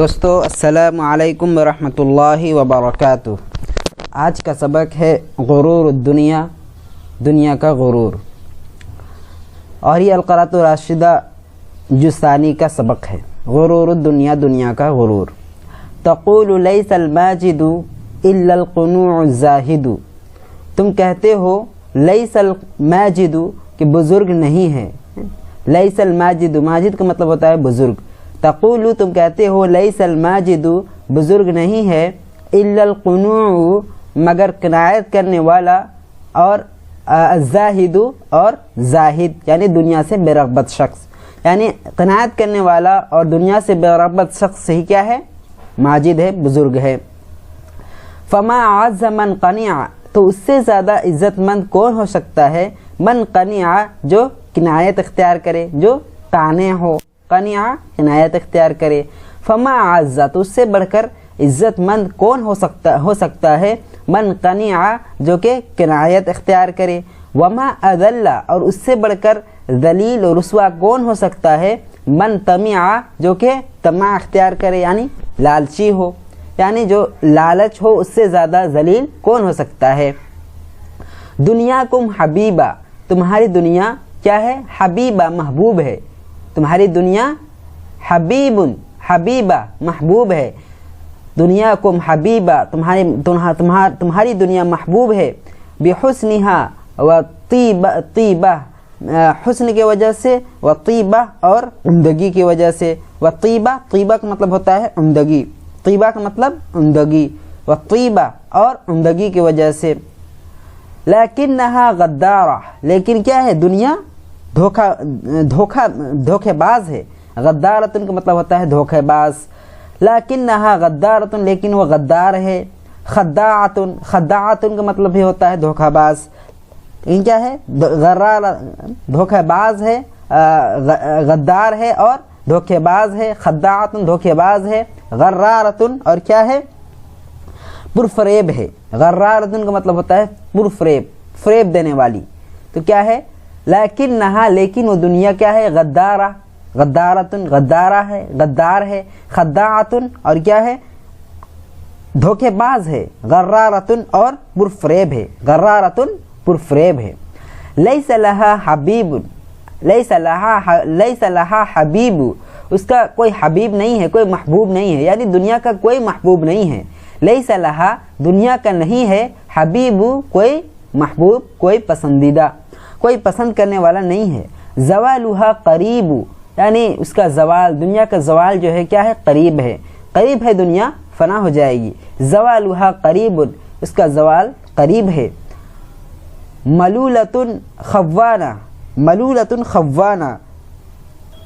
دوستو السلام علیکم ورحمۃ اللہ وبرکاتہ۔ آج کا سبق ہے غرور الدنیا، دنیا کا غرور، اور یہ القراۃ الراشدہ جز ثانی کا سبق ہے۔ غرور الدنیا، دنیا کا غرور۔ تقول لیس الماجد الا القنوع الزاہد، تم کہتے ہو لیس الماجد کہ بزرگ نہیں ہے۔ لیس الماجد، ماجد کا مطلب ہوتا ہے بزرگ۔ تقول تم کہتے ہو لیس الماجد بزرگ نہیں ہے، الا القنوع مگر قناعت کرنے والا، اور الزاہد اور زاہد یعنی دنیا سے بے رغبت شخص، یعنی قناعت کرنے والا اور دنیا سے بے رغبت شخص ہی کیا ہے؟ ماجد ہے، بزرگ ہے۔ فما عز من قنع، تو اس سے زیادہ عزت مند کون ہو سکتا ہے؟ من قنع، جو قناعت اختیار کرے، جو قانع ہو، قنع عنایت اختیار کرے۔ فما عز، تو اس سے بڑھ کر عزت مند کون ہو سکتا ہے؟ من قنع، جو کہ قناعت اختیار کرے۔ وما اذل، اور اس سے بڑھ کر ذلیل اور رسوا کون ہو سکتا ہے؟ من طمع، جو کہ طمع اختیار کرے یعنی لالچی ہو، یعنی جو لالچ ہو، اس سے زیادہ ذلیل کون ہو سکتا ہے؟ دنیاکم حبیبہ، تمہاری دنیا کیا ہے؟ حبیبہ، محبوب ہے۔ تمہاری دنیا حبیب، حبیبہ محبوب ہے۔ دنیا کم حبیبہ، تمہاری دنیا محبوب ہے۔ بحسنہا و طیبہ، حسن کی وجہ سے، و طیبہ اور عمدگی کی وجہ سے۔ و طیبہ، طیبہ کا مطلب ہوتا ہے عمدگی، طیبہ کا مطلب عمدگی، و طیبہ اور عمدگی کی وجہ سے۔ لیکنہا غدارہ، لیکن کیا ہے؟ دنیا دھوکے باز ہے۔ غدارتن کا مطلب ہوتا ہے دھوکے باز۔ لیکنہا غدارتن، لیکن وہ غدار ہے۔ خداعتن، خداعتن کا مطلب بھی ہوتا ہے دھوکہ باز۔ یہ کیا ہے؟ دھوکے باز ہے، غدار ہے اور دھوکے باز ہے۔ خداعتن دھوکے باز ہے۔ غرارتن اور کیا ہے؟ پرفریب ہے۔ غرارتن کا مطلب ہوتا ہے پرفریب، فریب دینے والی۔ تو کیا ہے؟ لیکنہا، لیکن وہ دنیا کیا ہے؟ غدارہ، غدارتن غدارہ ہے، غدار ہے۔ خداعتن اور کیا ہے؟ دھوکے باز ہے۔ غرارتن اور پرفریب ہے، غرارتن پرفریب ہے۔ لیس لہا حبیب، لیس لہا حبیب، اس کا کوئی حبیب نہیں ہے، کوئی محبوب نہیں ہے، یعنی دنیا کا کوئی محبوب نہیں ہے۔ لیس لہا، دنیا کا نہیں ہے، حبیب کوئی محبوب، کوئی پسندیدہ، کوئی پسند کرنے والا نہیں ہے۔ زوالها قریب، یعنی اس کا زوال، دنیا کا زوال جو ہے کیا ہے؟ قریب ہے، قریب ہے، دنیا فنا ہو جائے گی۔ زوالها قریب، اس کا زوال قریب ہے۔ ملولۃ خوانہ، ملولۃ خوانہ،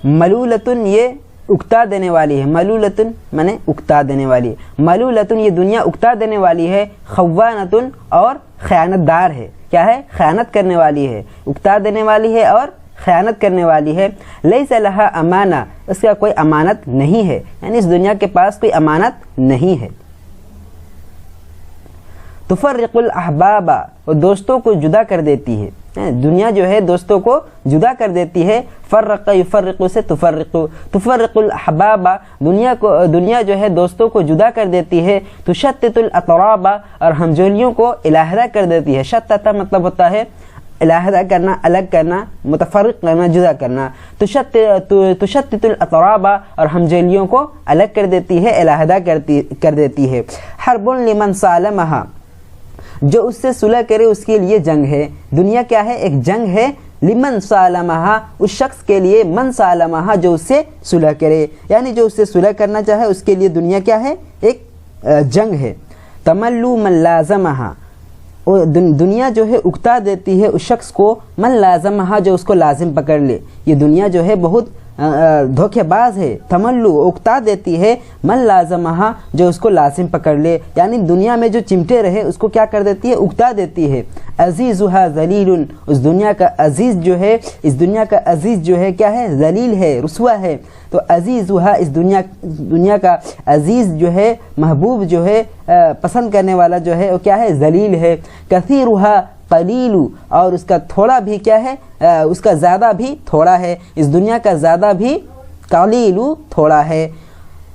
ملولۃ یہ اکتا دینے والی ہے۔ ملولۃ مانے اکتا دینے والی ہے۔ ملولۃ یہ دنیا اکتا دینے والی ہے۔ خوانۃ اور خیانت دار ہے۔ کیا ہے؟ خیانت کرنے والی ہے، اکتا دینے والی ہے اور خیانت کرنے والی ہے۔ لیس لہا امانہ، اس کا کوئی امانت نہیں ہے، یعنی اس دنیا کے پاس کوئی امانت نہیں ہے۔ تفرق الاحباب، وہ دوستوں کو جدا کر دیتی ہے۔ دنیا جو ہے دوستوں کو جدا کر دیتی ہے۔ فرق یفرق سے تفرق، تفرق الاحباب، دنیا جو ہے دوستوں کو جدا کر دیتی ہے۔ تشتت الاطراب، اور ہمجولیوں کو علیحدہ کر دیتی ہے۔ شتت مطلب ہوتا ہے علیحدہ کرنا، الگ کرنا، متفرق کرنا، جدا کرنا۔ تشتت الاطراب، اور ہمجولیوں کو الگ کر دیتی ہے، علیحدہ کر دیتی ہے۔ حرب لمن سالمہا، جو اس سے صلح کرے اس کے لیے جنگ ہے۔ دنیا کیا ہے؟ ایک جنگ ہے۔ لمن سالمہا، اس شخص کے لیے، من سالمہا جو اس سے صلح کرے، یعنی جو اس سے صلح کرنا چاہے اس کے لیے دنیا کیا ہے؟ ایک جنگ ہے۔ تملو من لازمہا، دنیا جو ہے اکتا دیتی ہے اس شخص کو، من لازمہا جو اس کو لازم پکڑ لے۔ یہ دنیا جو ہے بہت دھوکے باز ہے۔ تملو اکتا دیتی ہے، من لازمہا جو اس کو لازم پکڑ لے، یعنی دنیا میں جو چمٹے رہے اس کو کیا کر دیتی ہے؟ اکتا دیتی ہے۔ عزیزہا ذلیل، اس دنیا کا عزیز جو ہے، اس دنیا کا عزیز جو ہے کیا ہے؟ ذلیل ہے، رسوا ہے۔ تو عزیزہا، اس دنیا کا عزیز جو ہے، محبوب جو ہے، پسند کرنے والا جو ہے وہ کیا ہے؟ ذلیل ہے۔ کثیرہا قلیل، اور اس کا تھوڑا بھی کیا ہے؟ اس کا زیادہ بھی تھوڑا ہے۔ اس دنیا کا زیادہ بھی قلیل تھوڑا ہے۔